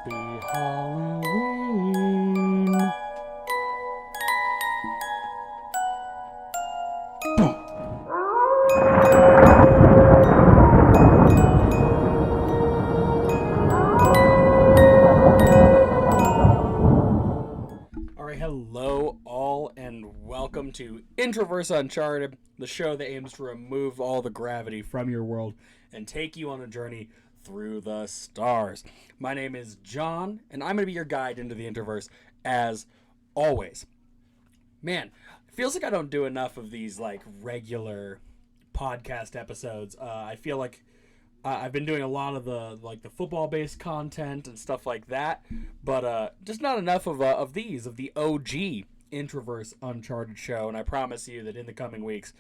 Happy Halloween. Alright, hello all and welcome to Intraverse Uncharted, the show that aims to remove all the gravity from your world and take you on a journey through the stars. My name is John, and I'm going to be your guide into the Intraverse as always. Man, it feels like I don't do enough of these like regular podcast episodes. I feel like I've been doing a lot of the football-based content and stuff like that, but just not enough of the OG Intraverse Uncharted show. And I promise you that in the coming weeks,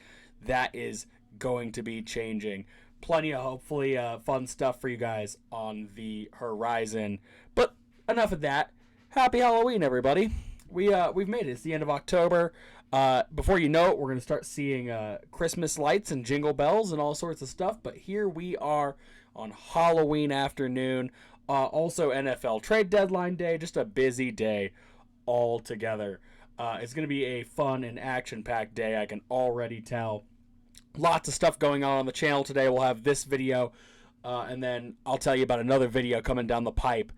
that is going to be changing. Plenty of hopefully fun stuff for you guys on the horizon. But enough of that. Happy Halloween, everybody. We've made it. It's the end of October. Before you know it, we're going to start seeing Christmas lights and jingle bells and all sorts of stuff. But here we are on Halloween afternoon. Also NFL trade deadline day. Just a busy day altogether. It's going to be a fun and action-packed day. I can already tell. Lots of stuff going on the channel today. We'll have this video, and then I'll tell you about another video coming down the pipe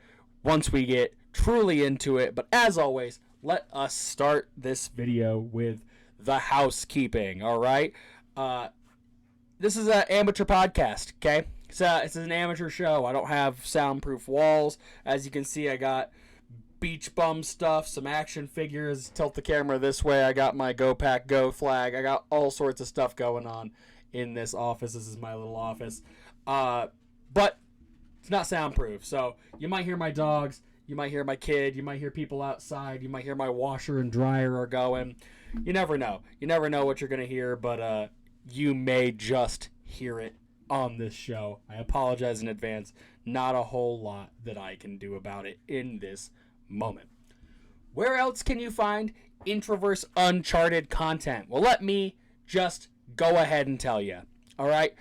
once we get truly into it. But as always, let us start this video with the housekeeping, all right? This is an amateur podcast, okay? It's an amateur show. I don't have soundproof walls. As you can see, I got beach bum stuff, some action figures. Tilt the camera this way. I got my Go Pack Go flag. I got all sorts of stuff going on in this office. This is my little office. But it's not soundproof, so you might hear my dogs. You might hear my kid. You might hear people outside. You might hear my washer and dryer are going. You never know. You never know what you're going to hear, but you may just hear it on this show. I apologize in advance. Not a whole lot that I can do about it in this moment. Where else can you find Intraverse Uncharted content? Well, let me just go ahead and tell you. All right?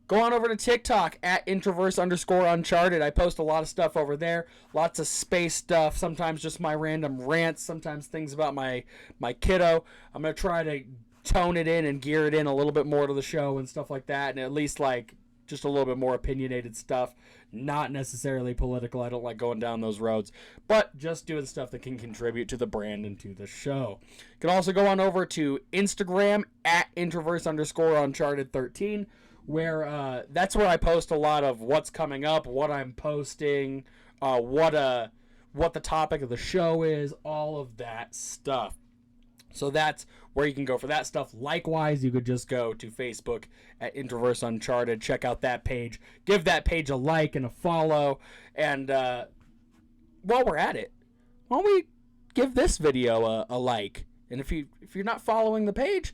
Go on over to TikTok at Intraverse_Uncharted. I post a lot of stuff over there. Lots of space stuff. Sometimes just my random rants. Sometimes things about my kiddo. I'm going to try to tone it in and gear it in a little bit more to the show and stuff like that. And at least like just a little bit more opinionated stuff. Not necessarily political. I don't like going down those roads. But just doing stuff that can contribute to the brand and to the show. You can also go on over to Instagram at Intraverse_Uncharted13. Where that's where I post a lot of what's coming up, what I'm posting, what the topic of the show is, all of that stuff. So that's where you can go for that stuff. Likewise, you could just go to Facebook at Intraverse Uncharted, check out that page, give that page a like and a follow, and while we're at it, why don't we give this video a like? And if you're not following the page,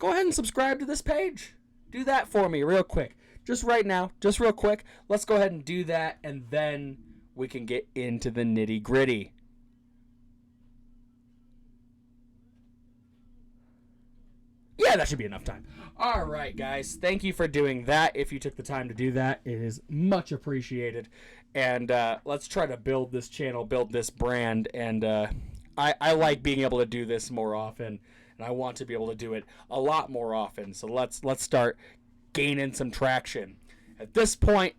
go ahead and subscribe to this page. Do that for me real quick. Just right now. Just real quick. Let's go ahead and do that, and then we can get into the nitty-gritty. Yeah, that should be enough time. All right, guys. Thank you for doing that. If you took the time to do that, it is much appreciated. And let's try to build this channel, build this brand. And I like being able to do this more often. And I want to be able to do it a lot more often. So let's start gaining some traction. At this point,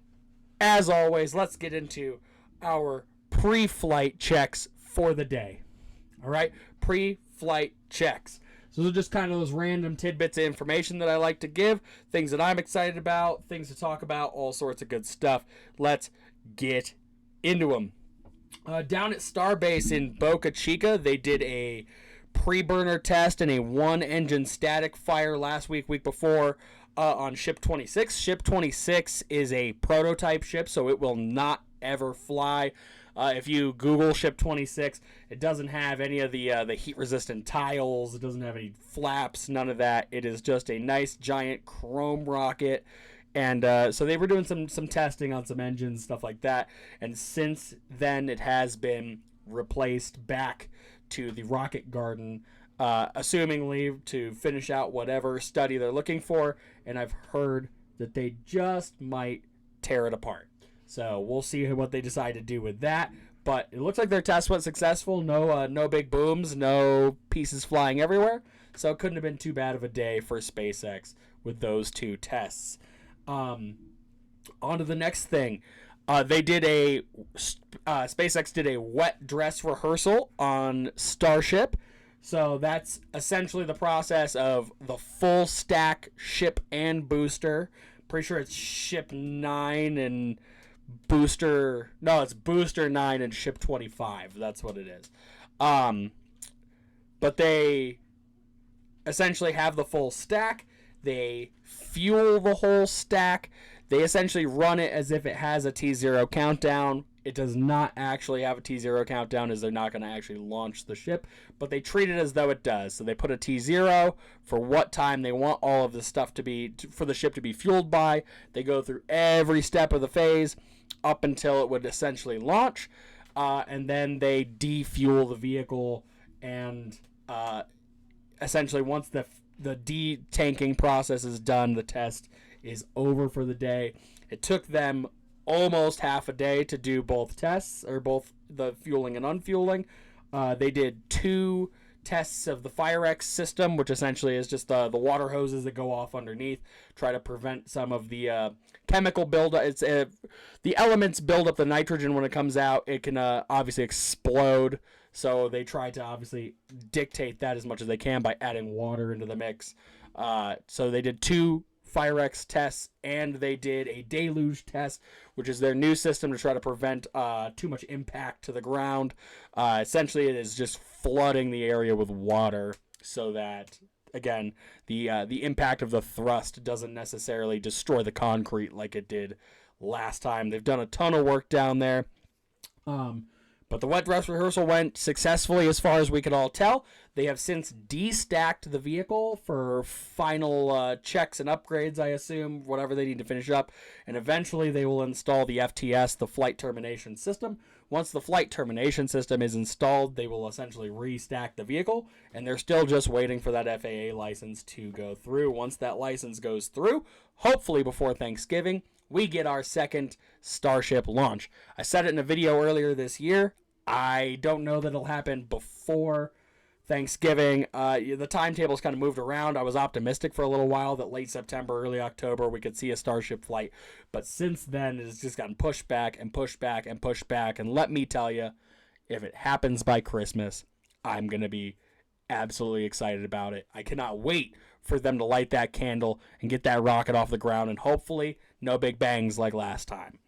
as always, let's get into our pre-flight checks for the day. All right? Pre-flight checks. So those are just kind of those random tidbits of information that I like to give. Things that I'm excited about. Things to talk about. All sorts of good stuff. Let's get into them. Down at Starbase in Boca Chica, they did a pre-burner test and a one-engine static fire last week before on Ship 26. Ship 26 is a prototype ship, so it will not ever fly. If you Google Ship 26, it doesn't have any of the heat-resistant tiles. It doesn't have any flaps, none of that. It is just a nice, giant chrome rocket. And so they were doing some testing on some engines, stuff like that. And since then, it has been replaced back to the rocket garden, assumingly to finish out whatever study they're looking for, and I've heard that they just might tear it apart. So we'll see what they decide to do with that. But it looks like their test was successful. No big booms, no pieces flying everywhere. So it couldn't have been too bad of a day for SpaceX with those 2 tests. On to the next thing. SpaceX did a wet dress rehearsal on Starship. So that's essentially the process of the full stack ship and booster. Pretty sure it's ship 9 and booster. No, it's booster 9 and ship 25. That's what it is. But they essentially have the full stack. They fuel the whole stack. They essentially run it as if it has a T0 countdown. It does not actually have a T0 countdown, as they're not going to actually launch the ship, but they treat it as though it does. So they put a T0 for what time they want all of the stuff to be, for the ship to be fueled by. They go through every step of the phase up until it would essentially launch, and then they defuel the vehicle, and essentially once the de-tanking process is done, the test is over for the day. It took them almost half a day to do both tests, or both the fueling and unfueling. They did 2 tests of the Firex system, which essentially is just the water hoses that go off underneath, try to prevent some of the chemical buildup. It's the elements build up the nitrogen when it comes out. It can obviously explode, so they try to obviously dictate that as much as they can by adding water into the mix. So they did 2 Firex tests, and they did a deluge test, which is their new system to try to prevent too much impact to the ground. Essentially, it is just flooding the area with water so that, again, the impact of the thrust doesn't necessarily destroy the concrete like it did last time. They've done a ton of work down there. But the wet dress rehearsal went successfully as far as we could all tell. They have since destacked the vehicle for final checks and upgrades, I assume, whatever they need to finish up. And eventually they will install the FTS, the Flight Termination System. Once the Flight Termination System is installed, they will essentially restack the vehicle. And they're still just waiting for that FAA license to go through. Once that license goes through, hopefully before Thanksgiving, we get our second Starship launch. I said it in a video earlier this year. I don't know that it'll happen before Thanksgiving. The timetable's kind of moved around. I was optimistic for a little while that late September, early October, we could see a Starship flight. But since then, it's just gotten pushed back and pushed back and pushed back. And let me tell you, if it happens by Christmas, I'm going to be absolutely excited about it. I cannot wait for them to light that candle and get that rocket off the ground, and hopefully no big bangs like last time.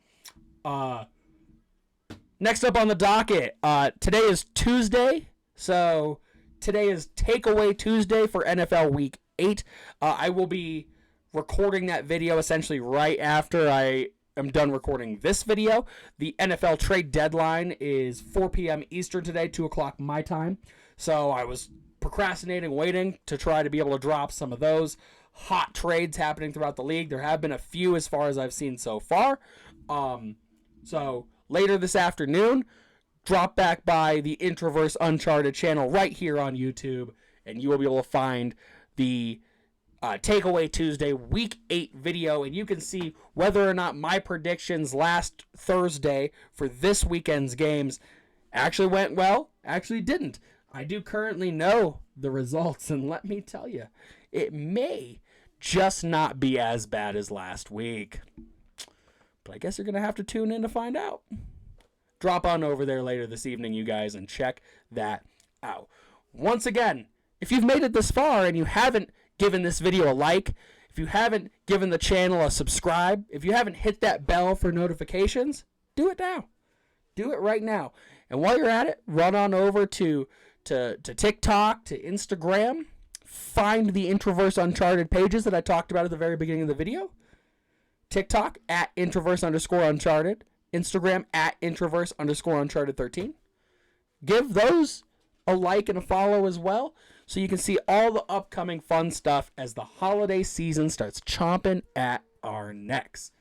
Next up on the docket, today is Tuesday, so today is Takeaway Tuesday for NFL Week 8. I will be recording that video essentially right after I am done recording this video. The NFL trade deadline is 4 p.m. Eastern today, 2 o'clock my time, so I was procrastinating, waiting to try to be able to drop some of those hot trades happening throughout the league. There have been a few as far as I've seen so far. So later this afternoon, drop back by the Intraverse Uncharted channel right here on YouTube, and you will be able to find the Takeaway Tuesday Week 8 video, and you can see whether or not my predictions last Thursday for this weekend's games actually went well, actually didn't. I do currently know the results, and let me tell you, it may just not be as bad as last week. But I guess you're going to have to tune in to find out. Drop on over there later this evening, you guys, and check that out. Once again, if you've made it this far and you haven't given this video a like, if you haven't given the channel a subscribe, if you haven't hit that bell for notifications, do it now. Do it right now. And while you're at it, run on over to TikTok, to Instagram. Find the Intraverse Uncharted pages that I talked about at the very beginning of the video. TikTok at Intraverse_Uncharted. Instagram at Intraverse_Uncharted13. Give those a like and a follow as well, so you can see all the upcoming fun stuff as the holiday season starts chomping at our necks.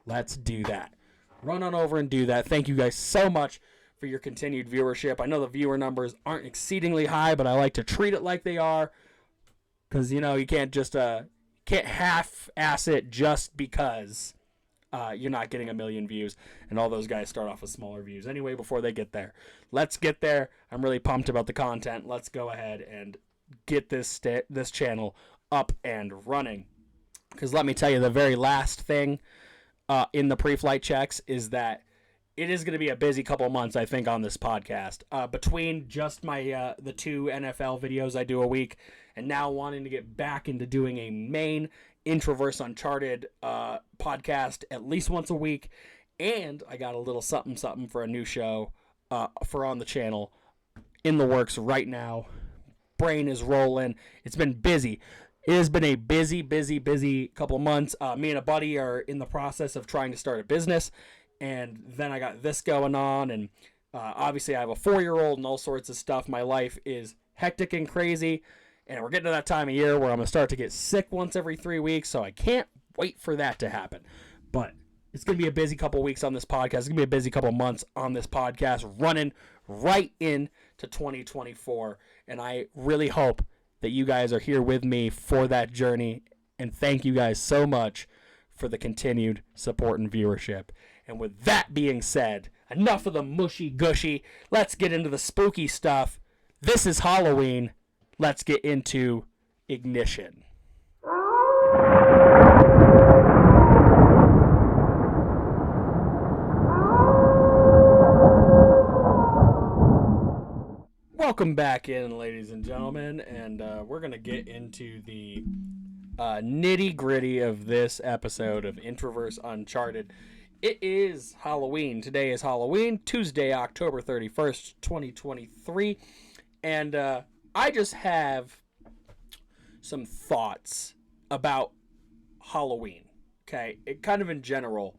Let's do that. Run on over and do that. Thank you guys so much for your continued viewership. I know the viewer numbers aren't exceedingly high, but I like to treat it like they are, because, you know, you can't just can't half-ass it just because you're not getting a million views, and all those guys start off with smaller views anyway before they get there. Let's get there. I'm really pumped about the content. Let's go ahead and get this channel up and running. Because let me tell you, the very last thing in the pre-flight checks is that it is going to be a busy couple of months, I think, on this podcast. Between just my the 2 NFL videos I do a week, and now wanting to get back into doing a main Intraverse Uncharted podcast at least once a week, and I got a little something for a new show for on the channel in the works right now. Brain is rolling. It's been busy. It has been a busy couple of months. Me and a buddy are in the process of trying to start a business. And then I got this going on, and obviously I have a 4-year-old and all sorts of stuff. My life is hectic and crazy, and we're getting to that time of year where I'm going to start to get sick once every 3 weeks, so I can't wait for that to happen. But it's going to be a busy couple weeks on this podcast. It's going to be a busy couple months on this podcast, running right into 2024, and I really hope that you guys are here with me for that journey, and thank you guys so much for the continued support and viewership. And with that being said, enough of the mushy gushy. Let's get into the spooky stuff. This is Halloween. Let's get into ignition. Welcome back in, ladies and gentlemen, and we're going to get into the nitty-gritty of this episode of Intraverse Uncharted. It is Halloween. Today is Halloween, Tuesday, October 31st, 2023. And I just have some thoughts about Halloween, okay? It kind of in general.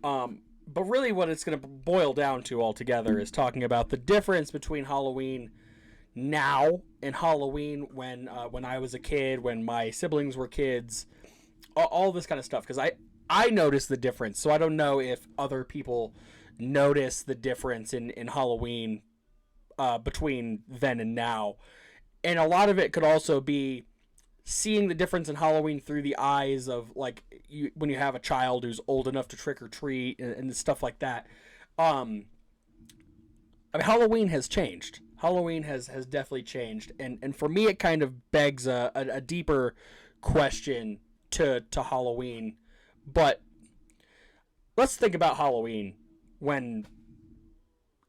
But really what it's going to boil down to altogether is talking about the difference between Halloween now and Halloween when I was a kid, when my siblings were kids, all this kind of stuff. Because I noticed the difference, so I don't know if other people notice the difference in Halloween between then and now. And a lot of it could also be seeing the difference in Halloween through the eyes of, like, when you have a child who's old enough to trick or treat and stuff like that. I mean, Halloween has changed. Halloween has definitely changed. And for me, it kind of begs a deeper question to Halloween. But let's think about Halloween when,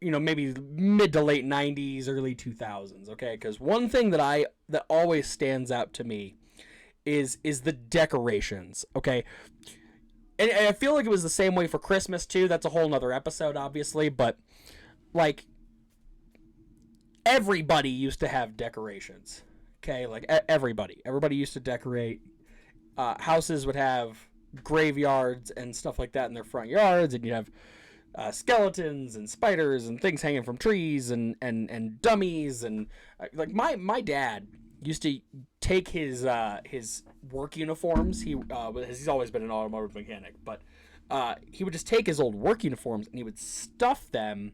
maybe mid to late 90s, early 2000s, okay? Because one thing that always stands out to me is the decorations, okay? And I feel like it was the same way for Christmas, too. That's a whole nother episode, obviously. But, like, everybody used to have decorations, okay? Like, everybody. Everybody used to decorate. Houses would have graveyards and stuff like that in their front yards, and you have skeletons and spiders and things hanging from trees and dummies, and like my dad used to take his work uniforms. He's always been an automotive mechanic, but he would just take his old work uniforms and he would stuff them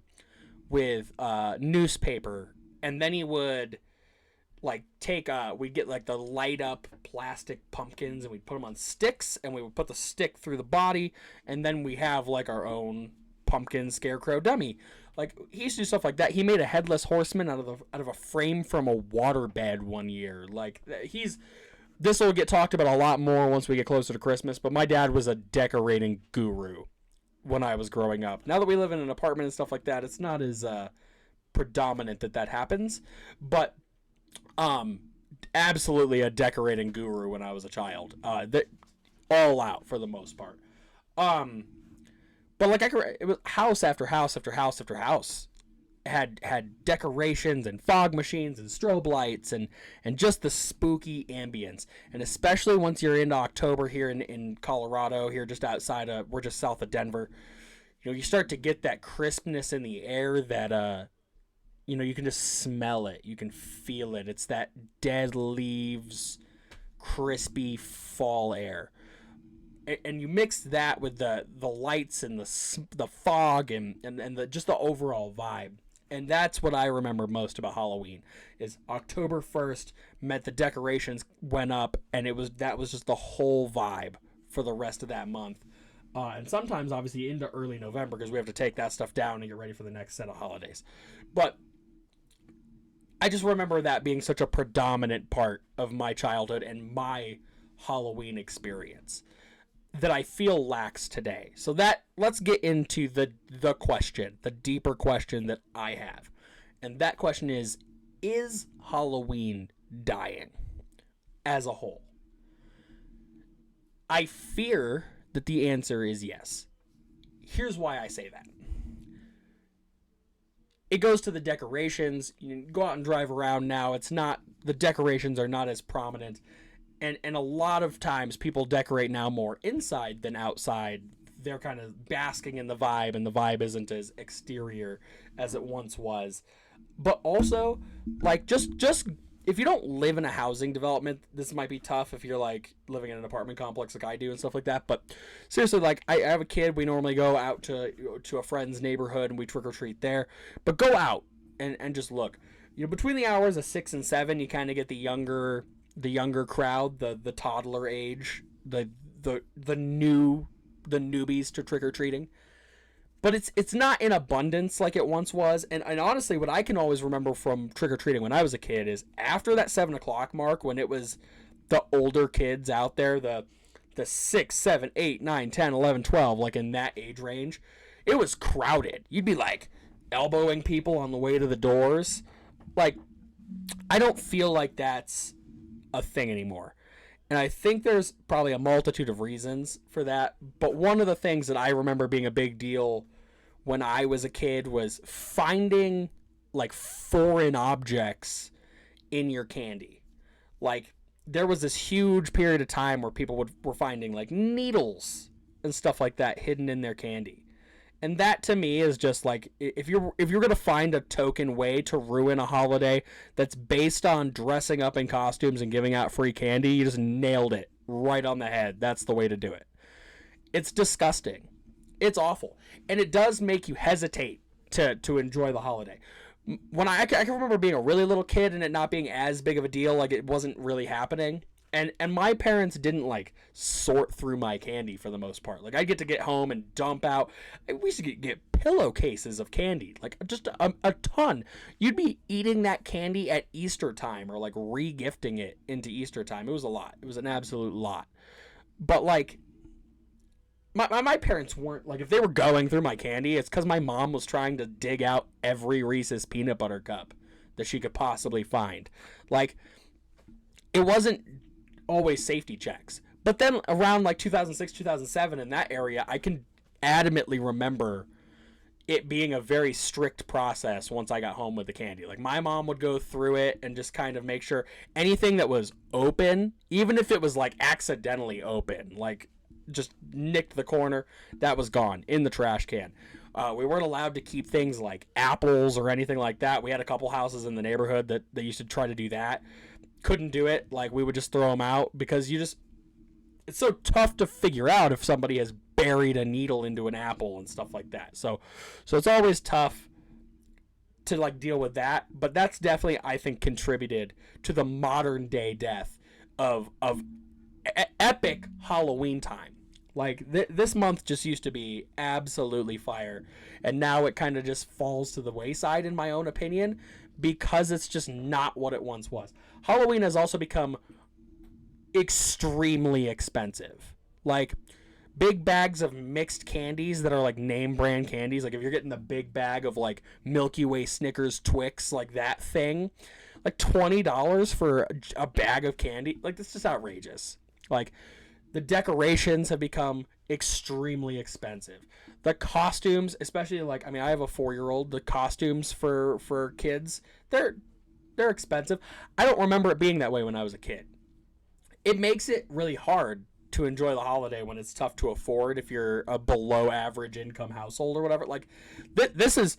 with newspaper, and then he would like we'd get like the light up plastic pumpkins, and we'd put them on sticks, and we would put the stick through the body, and then we have like our own pumpkin scarecrow dummy. Like, he used to do stuff like that. He made a headless horseman out of a frame from a waterbed one year. Like, this will get talked about a lot more once we get closer to Christmas, but my dad was a decorating guru when I was growing up. Now that we live in an apartment and stuff like that, it's not as predominant that happens, but absolutely a decorating guru when I was a child. All out for the most part. But like it was house after house after house after house had decorations and fog machines and strobe lights and just the spooky ambience. And especially once you're into October here in Colorado, here just we're just south of Denver, you start to get that crispness in the air that you can just smell it. You can feel it. It's that dead leaves, crispy fall air. And you mix that with the lights and the fog and just the overall vibe. And that's what I remember most about Halloween is October 1st meant the decorations went up, and that was just the whole vibe for the rest of that month. And sometimes, obviously, into early November because we have to take that stuff down and get ready for the next set of holidays. But I just remember that being such a predominant part of my childhood and my Halloween experience that I feel lacks today. So that let's get into the question, the deeper question that I have. And that question is Halloween dying as a whole? I fear that the answer is yes. Here's why I say that. It goes to the decorations. You go out and drive around now. It's not, the decorations are not as prominent. And a lot of times people decorate now more inside than outside. They're kind of basking in the vibe, and the vibe isn't as exterior as it once was. But also, like, just if you don't live in a housing development, this might be tough if you're like living in an apartment complex like I do and stuff like that. But seriously, like I have a kid, we normally go out to a friend's neighborhood and we trick or treat there. But go out and just look. You know, between the hours of 6 and 7, you kind of get the younger crowd, the toddler age, the newbies to trick or treating. But it's not in abundance like it once was. And honestly, what I can always remember from trick-or-treating when I was a kid is after that 7 o'clock mark, when it was the older kids out there, the 6, 7, 8, 9, 10, 11, 12, like in that age range, it was crowded. You'd be like elbowing people on the way to the doors. Like, I don't feel like that's a thing anymore. And I think there's probably a multitude of reasons for that. But one of the things that I remember being a big deal when I was a kid was finding like foreign objects in your candy. Like there was this huge period of time where people were finding like needles and stuff like that hidden in their candy. And that to me is just like, if you're going to find a token way to ruin a holiday that's based on dressing up in costumes and giving out free candy, you just nailed it right on the head. That's the way to do it. It's disgusting. It's awful. And it does make you hesitate to enjoy the holiday. When I can remember being a really little kid and it not being as big of a deal, like it wasn't really happening. And my parents didn't like sort through my candy for the most part. Like I'd get home and dump out. We used to get pillowcases of candy, like just a ton. You'd be eating that candy at Easter time or like re-gifting it into Easter time. It was a lot. It was an absolute lot. But like my parents weren't like, if they were going through my candy, it's because my mom was trying to dig out every Reese's peanut butter cup that she could possibly find. Like it wasn't always safety checks. But then around like 2006, 2007 in that area, I can adamantly remember it being a very strict process once I got home with the candy. Like my mom would go through it and just kind of make sure anything that was open, even if it was like accidentally open, like just nicked the corner, that was gone in the trash can. We weren't allowed to keep things like apples or anything like that. We had a couple houses in the neighborhood that they used to try to do that. Couldn't do it. Like we would just throw them out because it's so tough to figure out if somebody has buried a needle into an apple and stuff like that. So it's always tough to like deal with that. But that's definitely, I think, contributed to the modern day death of epic Halloween time. Like this month just used to be absolutely fire, and now it kind of just falls to the wayside in my own opinion because it's just not what it once was. Halloween has also become extremely expensive. Like big bags of mixed candies that are like name brand candies, like if you're getting the big bag of like Milky Way, Snickers, Twix, like that thing, like $20 for a bag of candy, like that's just outrageous. Like the decorations have become extremely expensive. The costumes, especially like, I mean, I have a 4-year-old. The costumes for kids, they're expensive. I don't remember it being that way when I was a kid. It makes it really hard to enjoy the holiday when it's tough to afford if you're a below average income household or whatever. Like this is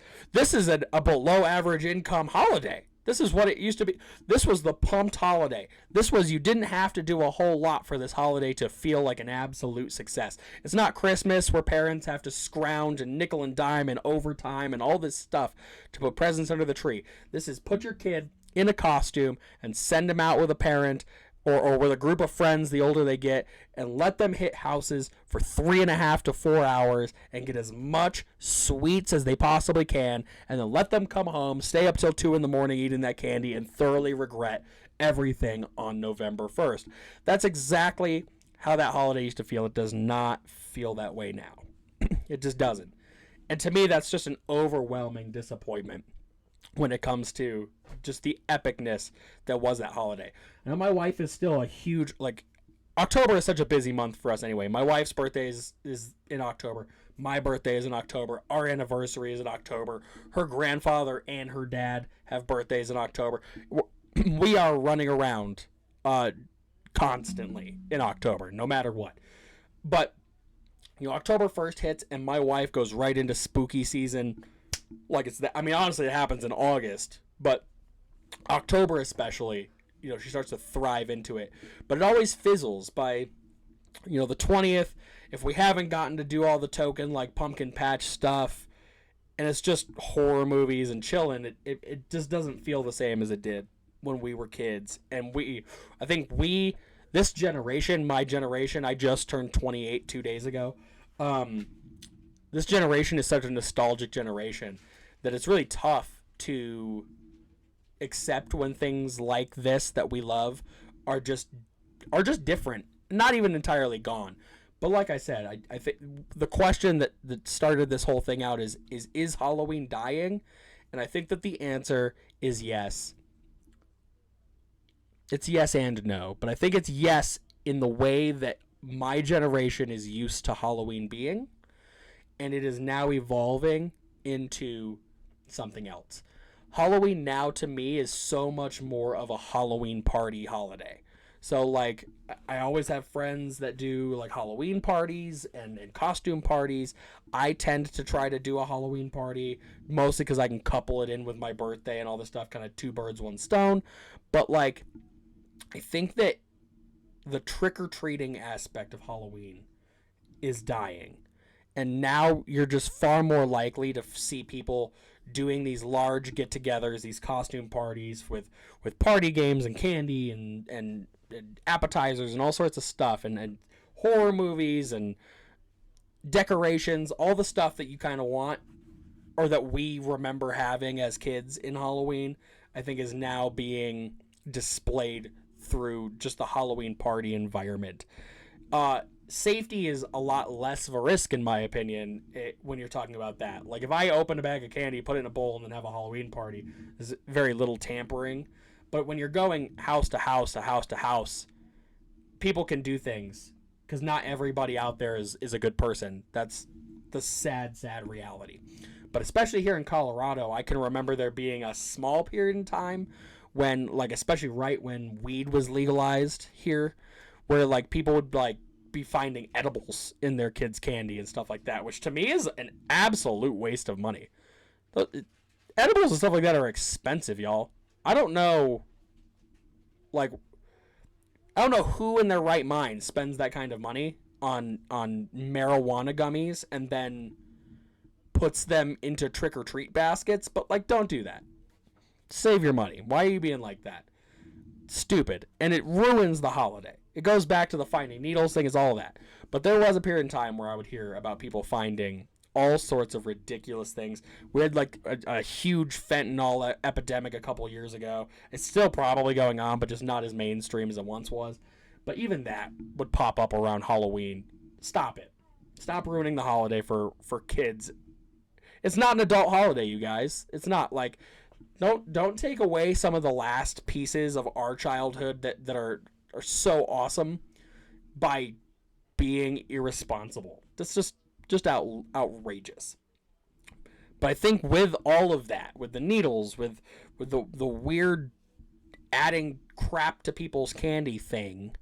a below average income holiday. This is what it used to be. This was the pumped holiday. This was, you didn't have to do a whole lot for this holiday to feel like an absolute success. It's not Christmas where parents have to scrounge and nickel and dime and overtime and all this stuff to put presents under the tree. This is put your kid in a costume and send him out with a parent, or with a group of friends the older they get, and let them hit houses for 3.5 to 4 hours and get as much sweets as they possibly can, and then let them come home, stay up till 2 in the morning eating that candy, and thoroughly regret everything on November 1st. That's exactly how that holiday used to feel. It does not feel that way now. It just doesn't. And to me, that's just an overwhelming disappointment when it comes to just the epicness that was that holiday. Now, my wife is still a huge, like, October is such a busy month for us anyway. My wife's birthday is in October. My birthday is in October. Our anniversary is in October. Her grandfather and her dad have birthdays in October. We are running around constantly in October, no matter what. But, October 1st hits, and my wife goes right into spooky season. Like it's that. I mean, honestly, it happens in August, but October especially, she starts to thrive into it. But it always fizzles by, the 20th. If we haven't gotten to do all the token, like, pumpkin patch stuff, and it's just horror movies and chilling, it just doesn't feel the same as it did when we were kids. And I think this generation, my generation, I just turned 28 2 days ago. This generation is such a nostalgic generation that it's really tough to accept when things like this that we love are just different, not even entirely gone. But like I said, I think the question that started this whole thing out is Halloween dying? And I think that the answer is yes. It's yes and no, but I think it's yes in the way that my generation is used to Halloween being, and it is now evolving into something else. Halloween now to me is so much more of a Halloween party holiday. So, like, I always have friends that do, like, Halloween parties and costume parties. I tend to try to do a Halloween party, mostly because I can couple it in with my birthday and all this stuff, kind of two birds, one stone. But, like, I think that the trick-or-treating aspect of Halloween is dying. And now you're just far more likely to see people doing these large get-togethers, these costume parties with party games and candy and appetizers and all sorts of stuff, and horror movies and decorations, all the stuff that you kind of want or that we remember having as kids in Halloween, I think is now being displayed through just the Halloween party environment. Safety is a lot less of a risk, in my opinion, when you're talking about that. Like, if I open a bag of candy, put it in a bowl, and then have a Halloween party, there's very little tampering. But when you're going house to house to house to house, people can do things, because not everybody out there is a good person. That's the sad, sad reality. But especially here in Colorado, I can remember there being a small period in time when, like, especially right when weed was legalized here, where, like, people would, like, be finding edibles in their kids' candy and stuff like that, which to me is an absolute waste of money. Edibles and stuff like that are expensive, y'all. I don't know who in their right mind spends that kind of money on marijuana gummies and then puts them into trick-or-treat baskets, but, like, don't do that. Save your money. Why are you being like that? Stupid. And it ruins the holiday. It goes back to the finding needles thing, is all that. But there was a period in time where I would hear about people finding all sorts of ridiculous things. We had, like, a huge fentanyl epidemic a couple years ago. It's still probably going on, but just not as mainstream as it once was. But even that would pop up around Halloween. Stop it. Stop ruining the holiday for kids. It's not an adult holiday, you guys. It's not. Like, don't take away some of the last pieces of our childhood that are so awesome by being irresponsible. That's just outrageous. But I think with all of that, with the needles, with the weird adding crap to people's candy thing,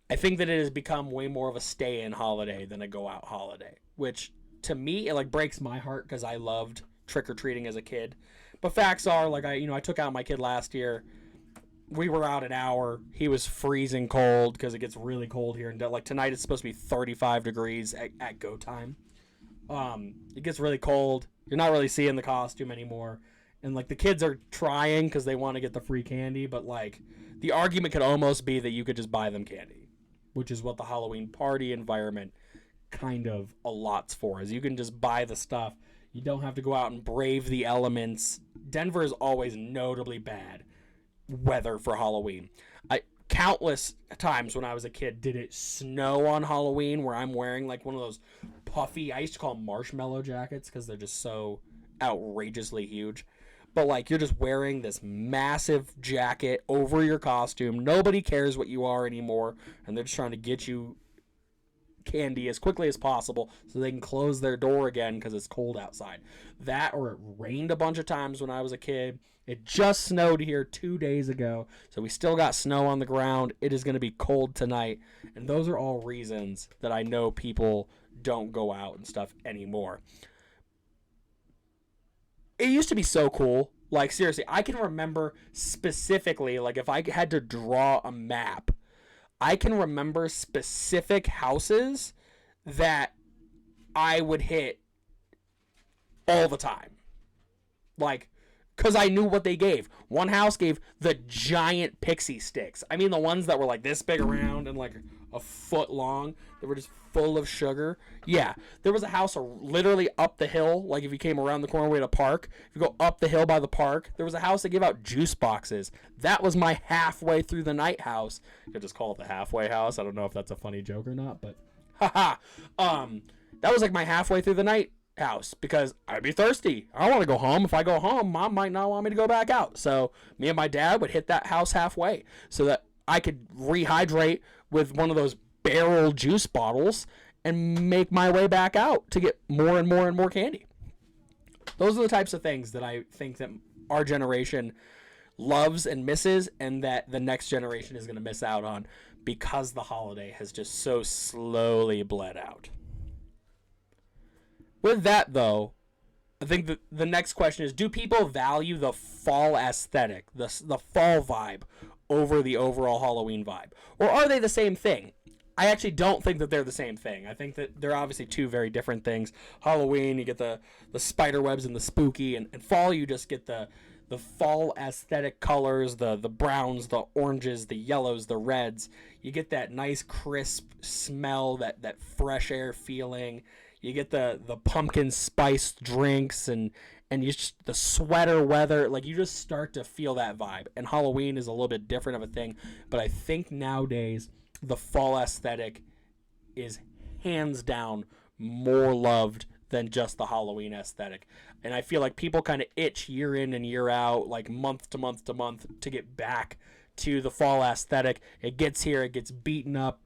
I think that it has become way more of a stay-in holiday than a go-out holiday, which to me, it, like, breaks my heart because I loved trick-or-treating as a kid. But facts are, like, I took out my kid last year. We were out an hour. He was freezing cold because it gets really cold here. And, like, tonight it's supposed to be 35 degrees at go time. It gets really cold. You're not really seeing the costume anymore. And, like, the kids are trying because they want to get the free candy, but, like, the argument could almost be that you could just buy them candy, which is what the Halloween party environment kind of allots for, is you can just buy the stuff. You don't have to go out and brave the elements. Denver is always notably bad weather for Halloween. Countless times when I was a kid did it snow on Halloween where I'm wearing like one of those puffy, I used to call them marshmallow jackets because they're just so outrageously huge. But like you're just wearing this massive jacket over your costume. Nobody cares what you are anymore, and they're just trying to get you candy as quickly as possible so they can close their door again because it's cold outside. That, or it rained a bunch of times when I was a kid. It just snowed here 2 days ago, so we still got snow on the ground. It is going to be cold tonight, and those are all reasons that I know people don't go out and stuff anymore. It used to be so cool. Like, seriously, I can remember specifically, like, if I had to draw a map, I can remember specific houses that I would hit all the time. Like, because I knew what they gave. One house gave the giant pixie sticks. I mean, the ones that were like this big around and like a foot long. They were just full of sugar. Yeah, there was a house literally up the hill. Like if you came around the corner, we had a park. If you go up the hill by the park, there was a house that gave out juice boxes. That was my halfway through the night house. You could just call it the halfway house. I don't know if that's a funny joke or not, but haha. That was like my halfway through the night house because I'd be thirsty. I want to go home. If I go home, Mom might not want me to go back out. So me and my dad would hit that house halfway so that I could rehydrate with one of those barrel juice bottles and make my way back out to get more and more and more candy. Those are the types of things that I think that our generation loves and misses, and that the next generation is going to miss out on because the holiday has just so slowly bled out. With that, though, I think the next question is, do people value the fall aesthetic, the fall vibe, over the overall Halloween vibe? Or are they the same thing? I actually don't think that they're the same thing. I think that they're obviously two very different things. Halloween, you get the spider webs and the spooky, and fall, you just get the fall aesthetic colors, the browns, the oranges, the yellows, the reds. You get that nice crisp smell, that fresh air feeling. You get the pumpkin spice drinks and you just the sweater weather. Like, you just start to feel that vibe. And Halloween is a little bit different of a thing. But I think nowadays the fall aesthetic is hands down more loved than just the Halloween aesthetic. And I feel like people kind of itch year in and year out, like month to month to month, to get back to the fall aesthetic. It gets here, it gets beaten up.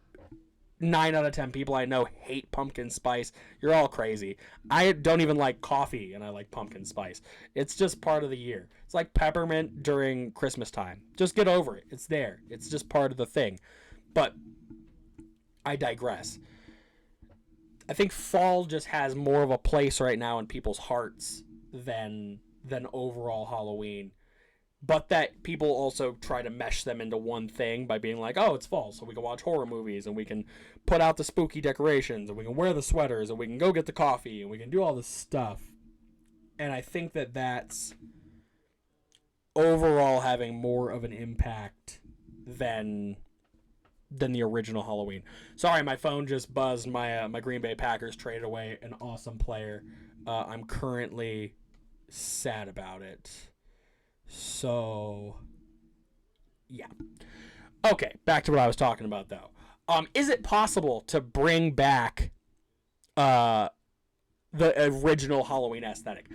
9 out of 10 people I know hate pumpkin spice. You're all crazy. I don't even like coffee, and I like pumpkin spice. It's just part of the year. It's like peppermint during Christmas time. Just get over it. It's there. It's just part of the thing. But I digress. I think fall just has more of a place right now in people's hearts than overall Halloween. But that people also try to mesh them into one thing by being like, oh, it's fall, so we can watch horror movies, and we can put out the spooky decorations, and we can wear the sweaters, and we can go get the coffee, and we can do all this stuff. And I think that that's overall having more of an impact than the original Halloween. Sorry, my phone just buzzed. My Green Bay Packers traded away an awesome player. I'm currently sad about it. So, yeah. Okay, back to what I was talking about, though. Is it possible to bring back the original Halloween aesthetic?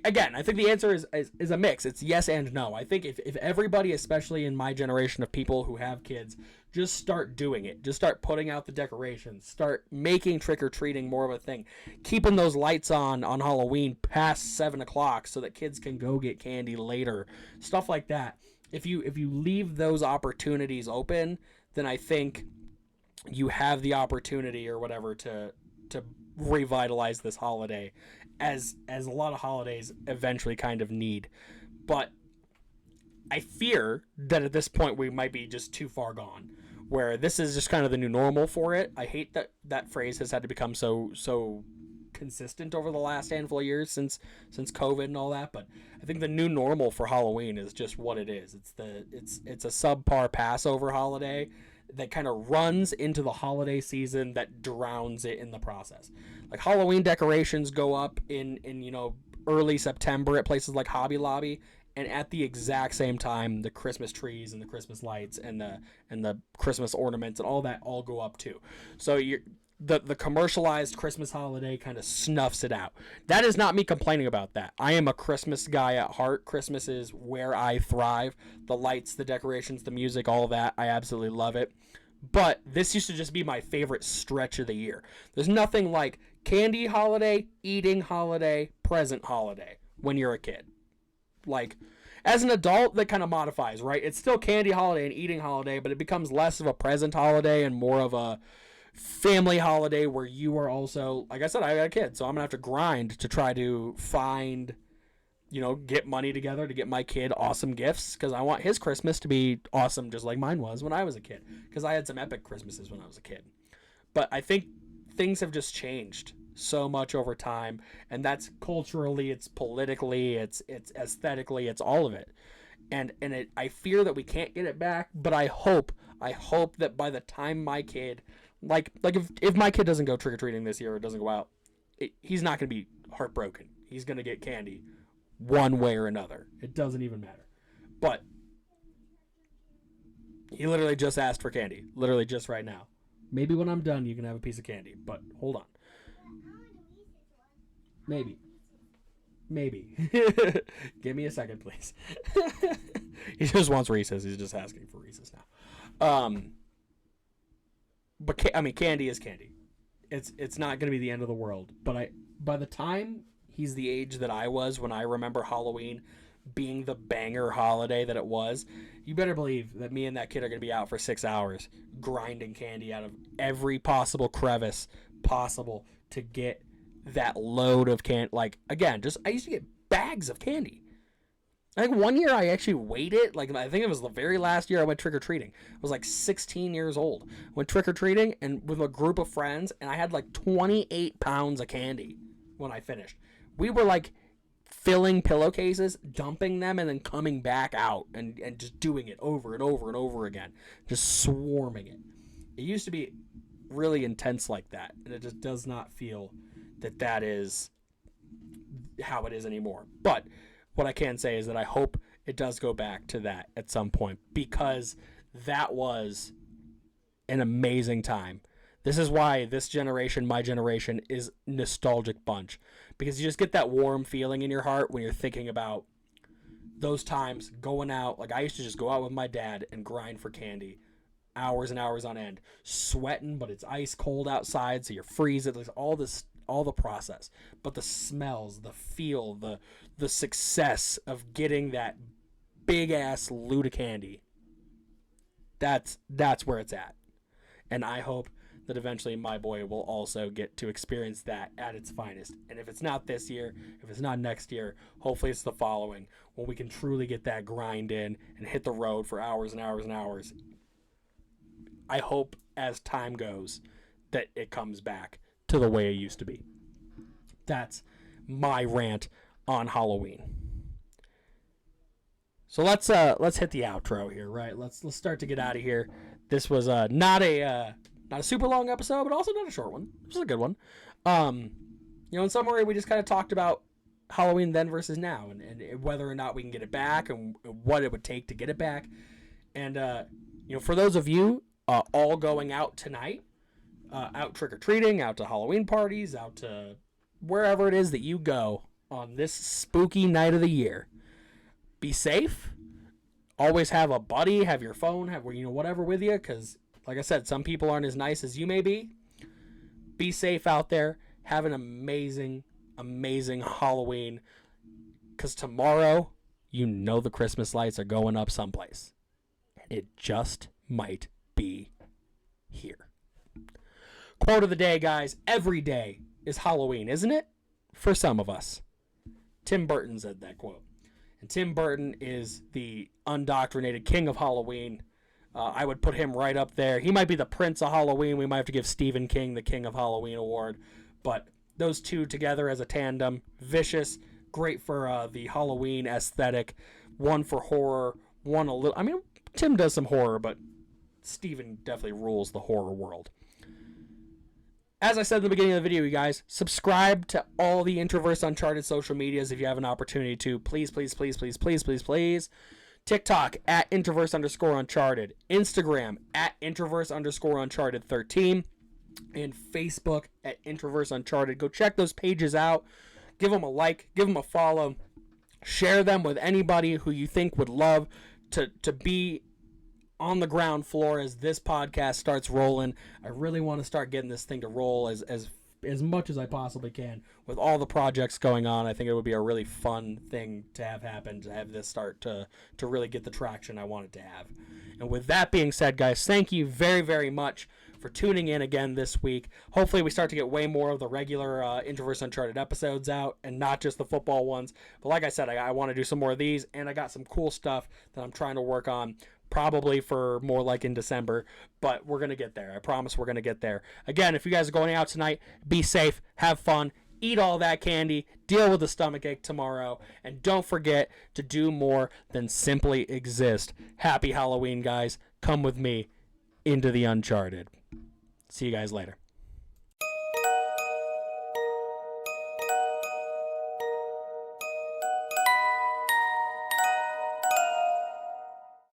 Again, I think the answer is a mix. It's yes and no. I think if everybody, especially in my generation of people who have kids, just start doing it. Just start putting out the decorations. Start making trick-or-treating more of a thing. Keeping those lights on Halloween past 7 o'clock so that kids can go get candy later. Stuff like that. If you leave those opportunities open, then I think you have the opportunity or whatever to revitalize this holiday, as a lot of holidays eventually kind of need. But I fear that at this point we might be just too far gone, where this is just kind of the new normal for it. I hate that phrase has had to become so consistent over the last handful of years since COVID and all that. But I think the new normal for Halloween is just what it is. It's a subpar Passover holiday that kind of runs into the holiday season that drowns it in the process. Like Halloween decorations go up in early September at places like Hobby Lobby, and at the exact same time the Christmas trees and the Christmas lights and the Christmas ornaments and all that all go up too. So the commercialized Christmas holiday kind of snuffs it out. That is not me complaining about that. I am a Christmas guy at heart. Christmas is where I thrive. The lights, the decorations, the music, all that, I absolutely love it. But this used to just be my favorite stretch of the year. There's nothing like candy holiday, eating holiday, present holiday when you're a kid. Like, as an adult, that kind of modifies, right? It's still candy holiday and eating holiday, but it becomes less of a present holiday and more of a family holiday where you are also, like I said, I got a kid, so I'm gonna have to grind to try to find, get money together to get my kid awesome gifts, because I want his Christmas to be awesome just like mine was when I was a kid, because I had some epic Christmases when I was a kid. But I think things have just changed so much over time, and that's culturally, it's politically, it's aesthetically, it's all of it. And I fear that we can't get it back, but I hope that by the time my kid, like if my kid doesn't go trick-or-treating this year or doesn't go out, he's not going to be heartbroken. He's going to get candy one way or another. It doesn't even matter. But he literally just asked for candy, literally just right now. Maybe when I'm done, you can have a piece of candy, but hold on. Maybe. Give me a second, please. He just wants Reese's. He's just asking for Reese's now. But candy is candy. It's not going to be the end of the world. But by the time he's the age that I was when I remember Halloween being the banger holiday that it was, you better believe that me and that kid are going to be out for 6 hours grinding candy out of every possible crevice possible to get that load of candy. Like, again, I used to get bags of candy. I think one year I actually weighed it. Like, I think it was the very last year I went trick-or-treating. I was like 16 years old. Went trick-or-treating and with a group of friends, and I had like 28 pounds of candy when I finished. We were like filling pillowcases, dumping them, and then coming back out and just doing it over and over and over again. Just swarming it. It used to be really intense like that, and it just does not feel that is how it is anymore. But what I can say is that I hope it does go back to that at some point, because that was an amazing time. This is why this generation, my generation, is nostalgic bunch, because you just get that warm feeling in your heart when you're thinking about those times going out. Like, I used to just go out with my dad and grind for candy hours and hours on end, sweating, but it's ice cold outside, so you're freezing. There's all the process, but the smells, the feel, the success of getting that big ass loot of candy, that's where it's at. And I hope that eventually my boy will also get to experience that at its finest. And if it's not this year, if it's not next year, hopefully it's the following, when we can truly get that grind in and hit the road for hours and hours and hours. I hope as time goes that it comes back to the way it used to be. That's my rant on Halloween. So let's hit the outro here, right? Let's start to get out of here. This was not a super long episode, but also not a short one. It was a good one. In summary, we just kind of talked about Halloween then versus now, and whether or not we can get it back, and what it would take to get it back. And for those of you all going out tonight, out trick-or-treating, out to Halloween parties, out to wherever it is that you go on this spooky night of the year, be safe. Always have a buddy, have your phone, have whatever with you, because like I said, some people aren't as nice as you may be. Be safe out there. Have an amazing, amazing Halloween, because tomorrow, the Christmas lights are going up someplace. It just might be here. Quote of the day, guys. Every day is Halloween, isn't it? For some of us. Tim Burton said that quote. And Tim Burton is the undoctrinated king of Halloween. I would put him right up there. He might be the prince of Halloween. We might have to give Stephen King the King of Halloween award. But those two together as a tandem, vicious, great for the Halloween aesthetic. One for horror, one a little. I mean, Tim does some horror, but Steven definitely rules the horror world. As I said in the beginning of the video, you guys, subscribe to all the Intraverse Uncharted social medias if you have an opportunity to. Please, please, please, please, please, please, please. TikTok at Intraverse_Uncharted. Instagram at Intraverse_Uncharted 13. And Facebook at Intraverse Uncharted. Go check those pages out. Give them a like. Give them a follow. Share them with anybody who you think would love to be on the ground floor as this podcast starts rolling. I really want to start getting this thing to roll as much as I possibly can with all the projects going on. I think it would be a really fun thing to have happen, to have this start to really get the traction I want it to have. And with that being said, guys, thank you very, very much for tuning in again this week. Hopefully we start to get way more of the regular Intraverse Uncharted episodes out and not just the football ones. But like I said, I want to do some more of these, and I got some cool stuff that I'm trying to work on, probably for more like in December, but we're going to get there. I promise we're going to get there. Again, if you guys are going out tonight, be safe, have fun, eat all that candy, deal with the stomachache tomorrow, and don't forget to do more than simply exist. Happy Halloween, guys. Come with me into the Uncharted. See you guys later.